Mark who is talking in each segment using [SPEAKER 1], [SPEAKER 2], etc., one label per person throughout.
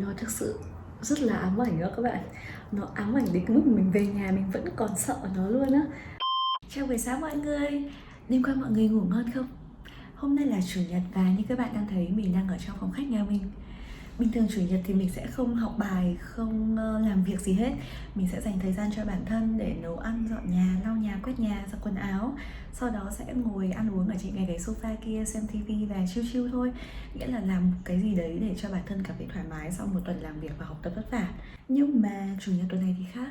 [SPEAKER 1] Nó thực sự rất là ám ảnh đó các bạn. Nó ám ảnh đến cái mức mình về nhà mình vẫn còn sợ nó luôn á. Chào buổi sáng mọi người. Đêm qua mọi người ngủ ngon không? Hôm nay là chủ nhật và như các bạn đang thấy mình đang ở trong phòng khách nhà mình. Bình thường chủ nhật thì mình sẽ không học bài, không làm việc gì hết. Mình sẽ dành thời gian cho bản thân để nấu ăn, dọn nhà, lau nhà, quét nhà, giặt quần áo. Sau đó sẽ ngồi ăn uống ở trên cái sofa kia, xem tivi và chill chill thôi. Nghĩa là làm một cái gì đấy để cho bản thân cảm thấy thoải mái sau một tuần làm việc và học tập vất vả. Nhưng mà chủ nhật tuần này thì khác.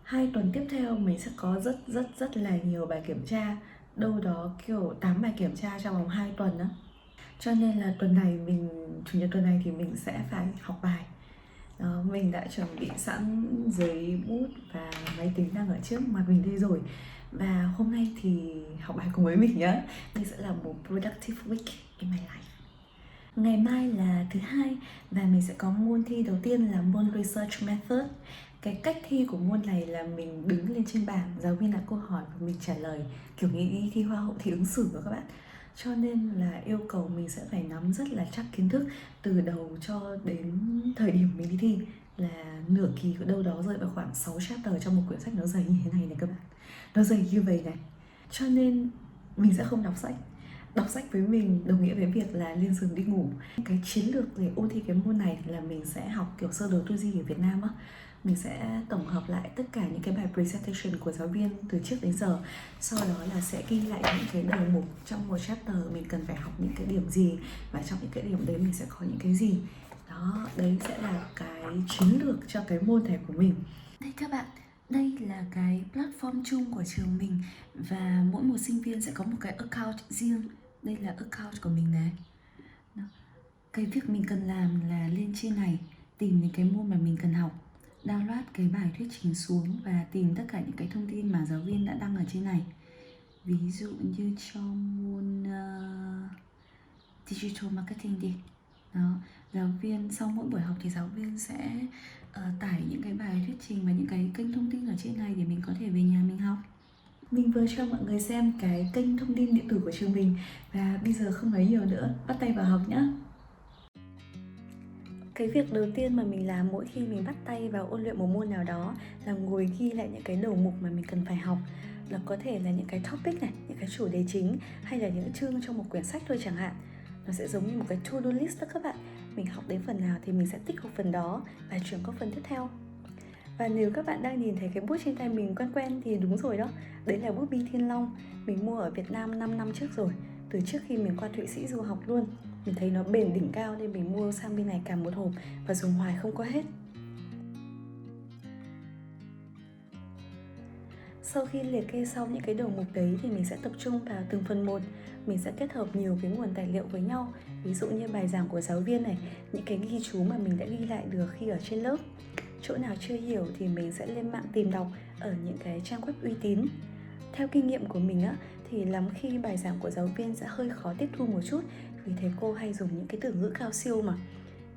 [SPEAKER 1] 2 tuần tiếp theo mình sẽ có rất là nhiều bài kiểm tra. Đâu đó kiểu 8 bài kiểm tra trong vòng 2 tuần á. Cho nên là chủ nhật tuần này thì mình sẽ phải học bài. Đó, mình đã chuẩn bị sẵn giấy bút và máy tính đang ở trước mặt mình đây rồi. Và hôm nay thì học bài cùng với mình nhé. Đây sẽ là một productive week in my life. Ngày mai là thứ hai và mình sẽ có môn thi đầu tiên là môn Research Method. Cái cách thi của môn này là mình đứng lên trên bảng, giáo viên đặt câu hỏi và mình trả lời, kiểu như đi thi hoa hậu thi ứng xử đó các bạn. Cho nên là yêu cầu mình sẽ phải nắm rất là chắc kiến thức từ đầu cho đến thời điểm mình đi thi, là nửa kỳ ở đâu đó rơi vào khoảng 6 chapter trong một quyển sách nó dày như thế này này các bạn. Nó dày như vậy này. Cho nên mình sẽ không đọc sách. Đọc sách với mình đồng nghĩa với việc là lên giường đi ngủ. Cái chiến lược để ôn thi cái môn này là mình sẽ học kiểu sơ đồ tư duy ở Việt Nam á. Mình sẽ tổng hợp lại tất cả những cái bài presentation của giáo viên từ trước đến giờ. Sau đó là sẽ ghi lại những cái đầu mục trong một chapter mình cần phải học những cái điểm gì, và trong những cái điểm đấy mình sẽ có những cái gì. Đó, đấy sẽ là cái chiến lược cho cái môn này của mình. Đây các bạn, đây là cái platform chung của trường mình và mỗi một sinh viên sẽ có một cái account riêng. Đây là account của mình này. Đó. Cái việc mình cần làm là lên trên này tìm những cái môn mà mình cần học, download cái bài thuyết trình xuống và tìm tất cả những cái thông tin mà giáo viên đã đăng ở trên này. Ví dụ như cho môn digital marketing đi. Đó, giáo viên sau mỗi buổi học thì giáo viên sẽ tải những cái bài thuyết trình và những cái kênh thông tin ở trên này để mình có thể về nhà mình học. Mình vừa cho mọi người xem cái kênh thông tin điện tử của trường mình và bây giờ không nói nhiều nữa, bắt tay vào học nhé. Cái việc đầu tiên mà mình làm mỗi khi mình bắt tay vào ôn luyện một môn nào đó là ngồi ghi lại những cái đầu mục mà mình cần phải học. Là có thể là những cái topic này, những cái chủ đề chính, hay là những chương trong một quyển sách thôi chẳng hạn. Nó sẽ giống như một cái to-do list đó các bạn. Mình học đến phần nào thì mình sẽ tích vào phần đó và chuyển qua phần tiếp theo. Và nếu các bạn đang nhìn thấy cái bút trên tay mình quen quen thì đúng rồi đó. Đấy là bút bi Thiên Long. Mình mua ở Việt Nam 5 năm trước rồi, từ trước khi mình qua Thụy Sĩ du học luôn. Mình thấy nó bền đỉnh cao nên mình mua sang bên này cả một hộp và dùng hoài không có hết. Sau khi liệt kê xong những cái đầu mục đấy thì mình sẽ tập trung vào từng phần một. Mình sẽ kết hợp nhiều cái nguồn tài liệu với nhau. Ví dụ như bài giảng của giáo viên này, những cái ghi chú mà mình đã ghi lại được khi ở trên lớp. Chỗ nào chưa hiểu thì mình sẽ lên mạng tìm đọc ở những cái trang web uy tín. Theo kinh nghiệm của mình á, thì lắm khi bài giảng của giáo viên sẽ hơi khó tiếp thu một chút, vì thầy cô hay dùng những cái từ ngữ cao siêu mà.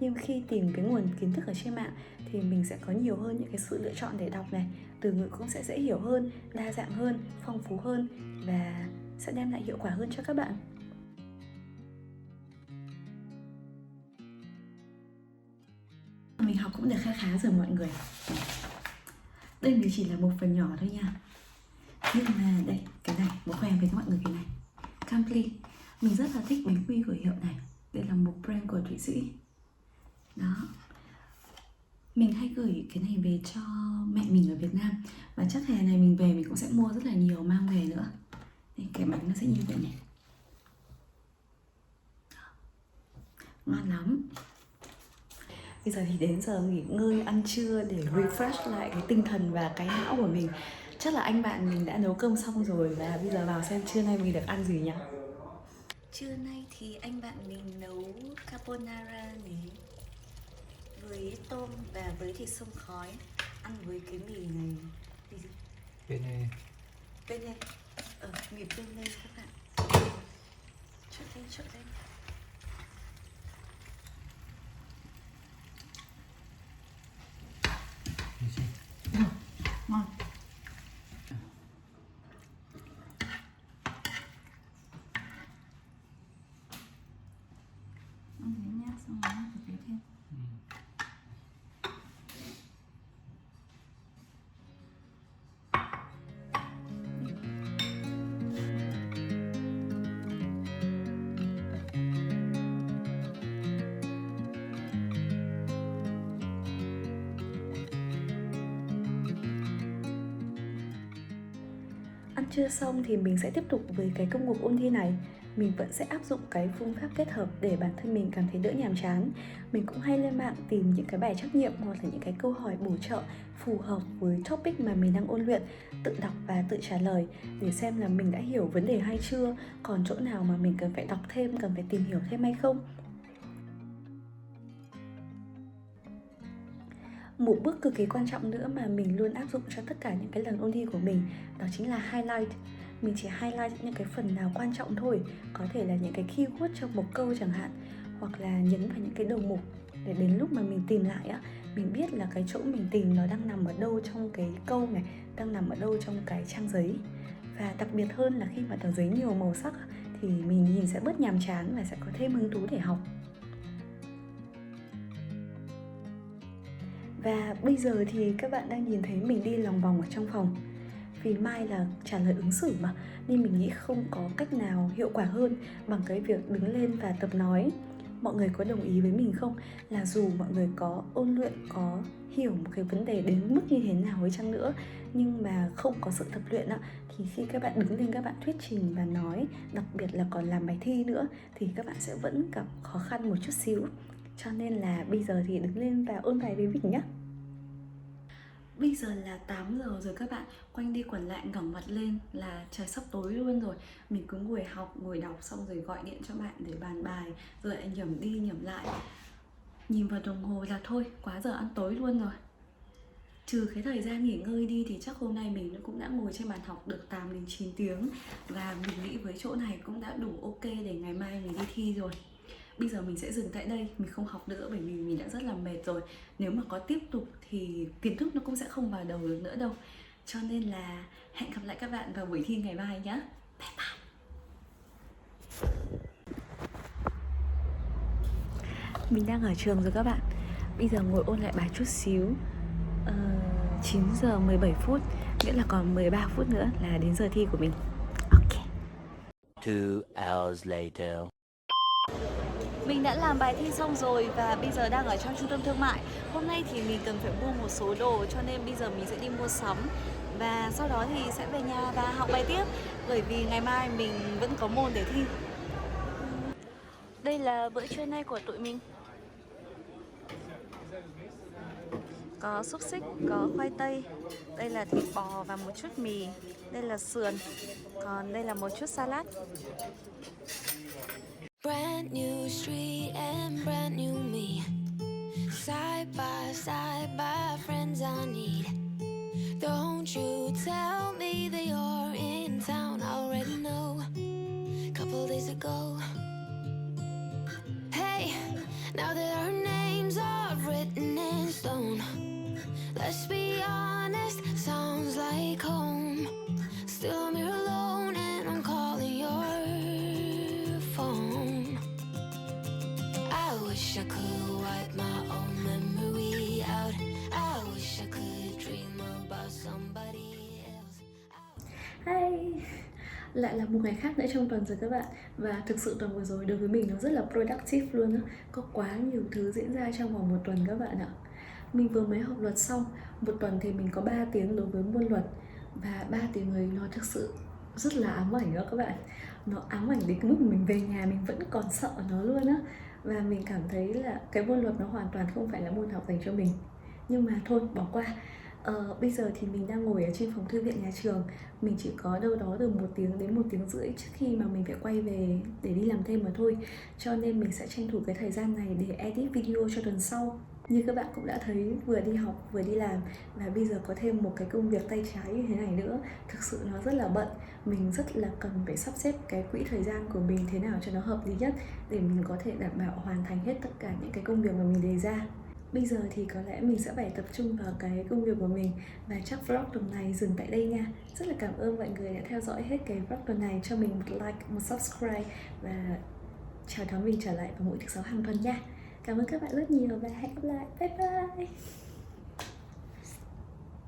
[SPEAKER 1] Nhưng khi tìm cái nguồn kiến thức ở trên mạng thì mình sẽ có nhiều hơn những cái sự lựa chọn để đọc này. Từ ngữ cũng sẽ dễ hiểu hơn, đa dạng hơn, phong phú hơn và sẽ đem lại hiệu quả hơn cho các bạn. Mình học cũng được khá khá rồi mọi người. Đây mới chỉ là một phần nhỏ thôi nha. Nhưng mà đây, cái này, muốn khoe với mọi người cái này. Campli, mình rất là thích bánh quy của hiệu này. Đây là một brand của Thụy Sĩ. Đó. Mình hay gửi cái này về cho mẹ mình ở Việt Nam. Và chắc hè này mình về mình cũng sẽ mua rất là nhiều mang về nữa. Đây, cái bánh nó sẽ như vậy này. Ngon lắm. Bây giờ thì đến giờ nghỉ ngơi, ăn trưa để refresh lại cái tinh thần và cái não của mình. Chắc là anh bạn mình đã nấu cơm xong rồi và bây giờ vào xem trưa nay mình được ăn gì nhá. Trưa nay thì anh bạn mình nấu carbonara này, với tôm và với thịt xông khói, ăn với cái mì này.
[SPEAKER 2] Penne.
[SPEAKER 1] Penne. Mì penne các bạn. Trộn lên. Ngon. Ăn thế nhá, xong rồi phải thêm. ăn trưa xong thì mình sẽ tiếp tục với cái công cuộc ôn thi này. Mình vẫn sẽ áp dụng cái phương pháp kết hợp để bản thân mình cảm thấy đỡ nhàm chán. Mình cũng hay lên mạng tìm những cái bài trắc nghiệm hoặc là những cái câu hỏi bổ trợ phù hợp với topic mà mình đang ôn luyện, tự đọc và tự trả lời để xem là mình đã hiểu vấn đề hay chưa, còn chỗ nào mà mình cần phải đọc thêm, cần phải tìm hiểu thêm hay không. Một bước cực kỳ quan trọng nữa mà mình luôn áp dụng cho tất cả những cái lần ôn thi của mình, đó chính là highlight. Mình chỉ highlight những cái phần nào quan trọng thôi, có thể là những cái keyword trong một câu chẳng hạn, hoặc là nhấn vào những cái đầu mục để đến lúc mà mình tìm lại á, mình biết là cái chỗ mình tìm nó đang nằm ở đâu trong cái câu này, đang nằm ở đâu trong cái trang giấy. Và đặc biệt hơn là khi mà tờ giấy nhiều màu sắc thì mình nhìn sẽ bớt nhàm chán và sẽ có thêm hứng thú để học. Và bây giờ thì các bạn đang nhìn thấy mình đi lòng vòng ở trong phòng. Vì mai là trả lời ứng xử mà, nên mình nghĩ không có cách nào hiệu quả hơn bằng cái việc đứng lên và tập nói. Mọi người có đồng ý với mình không? Là dù mọi người có ôn luyện, có hiểu một cái vấn đề đến mức như thế nào ấy chăng nữa, nhưng mà không có sự tập luyện á, thì khi các bạn đứng lên các bạn thuyết trình và nói, đặc biệt là còn làm bài thi nữa, thì các bạn sẽ vẫn gặp khó khăn một chút xíu. Cho nên là bây giờ thì đứng lên và ôn bài với mình nhé. Bây giờ là 8 giờ rồi các bạn, quanh đi quẩn lại ngẩng mặt lên là trời sắp tối luôn rồi. Mình cứ ngồi học, ngồi đọc xong rồi gọi điện cho bạn để bàn bài, rồi lại nhẩm đi nhẩm lại. Nhìn vào đồng hồ là thôi, quá giờ ăn tối luôn rồi. Trừ cái thời gian nghỉ ngơi đi thì chắc hôm nay mình cũng đã ngồi trên bàn học được 8 đến 9 tiếng. Và mình nghĩ với chỗ này cũng đã đủ ok để ngày mai mình đi thi rồi. Bây giờ mình sẽ dừng tại đây, mình không học nữa bởi vì mình đã rất là mệt rồi. Nếu mà có tiếp tục thì kiến thức nó cũng sẽ không vào đầu được nữa đâu. Cho nên là hẹn gặp lại các bạn vào buổi thi ngày mai nhé. Bye bye. Mình đang ở trường rồi các bạn. Bây giờ ngồi ôn lại bài chút xíu. 9 giờ 17 phút, nghĩa là còn 13 phút nữa là đến giờ thi của mình. Ok.
[SPEAKER 3] 2 hours later.
[SPEAKER 1] Mình đã làm bài thi xong rồi và bây giờ đang ở trong trung tâm thương mại. Hôm nay thì mình cần phải mua một số đồ cho nên bây giờ mình sẽ đi mua sắm. Và sau đó thì sẽ về nhà và học bài tiếp, bởi vì ngày mai mình vẫn có môn để thi. Đây là bữa trưa nay của tụi mình. Có xúc xích, có khoai tây. Đây là thịt bò và một chút mì. Đây là sườn. Còn đây là một chút salad.
[SPEAKER 4] Brand new street and brand new me. Side by friends I need. Don't you tell me that you're in town, I already know. Couple days ago. Hey, now that our names are written in stone, let's be honest, sounds like home. Still I'm here alone and I'm calling your phone. I wish I could wipe my own memory out. I wish I could dream about somebody else.
[SPEAKER 1] Hi! Lại là một ngày khác nữa trong tuần rồi các bạn. Và thực sự tuần vừa rồi đối với mình nó rất là productive luôn á. Có quá nhiều thứ diễn ra trong vòng một tuần các bạn ạ. Mình vừa mới học luật xong. Một tuần thì mình có 3 tiếng đối với môn luật. Và 3 tiếng ấy nó thực sự rất là ám ảnh đó các bạn. Nó ám ảnh đến cái mức mình về nhà mình vẫn còn sợ nó luôn á. Và mình cảm thấy là cái môn luật nó hoàn toàn không phải là môn học dành cho mình. Nhưng mà thôi bỏ qua. Bây giờ thì mình đang ngồi ở trên phòng thư viện nhà trường. Mình chỉ có đâu đó từ 1 tiếng đến 1 tiếng rưỡi trước khi mà mình phải quay về để đi làm thêm mà thôi. Cho nên mình sẽ tranh thủ cái thời gian này để edit video cho tuần sau. Như các bạn cũng đã thấy, vừa đi học vừa đi làm và bây giờ có thêm một cái công việc tay trái như thế này nữa. Thực sự nó rất là bận. Mình rất là cần phải sắp xếp cái quỹ thời gian của mình thế nào cho nó hợp lý nhất để mình có thể đảm bảo hoàn thành hết tất cả những cái công việc mà mình đề ra. Bây giờ thì có lẽ mình sẽ phải tập trung vào cái công việc của mình. Và chắc vlog tuần này dừng tại đây nha. Rất là cảm ơn mọi người đã theo dõi hết cái vlog tuần này. Cho mình một like, một subscribe và chào đón mình trở lại vào mỗi thứ 6 hàng tuần nha. Cảm ơn các bạn rất nhiều và hẹn gặp lại. Bye bye.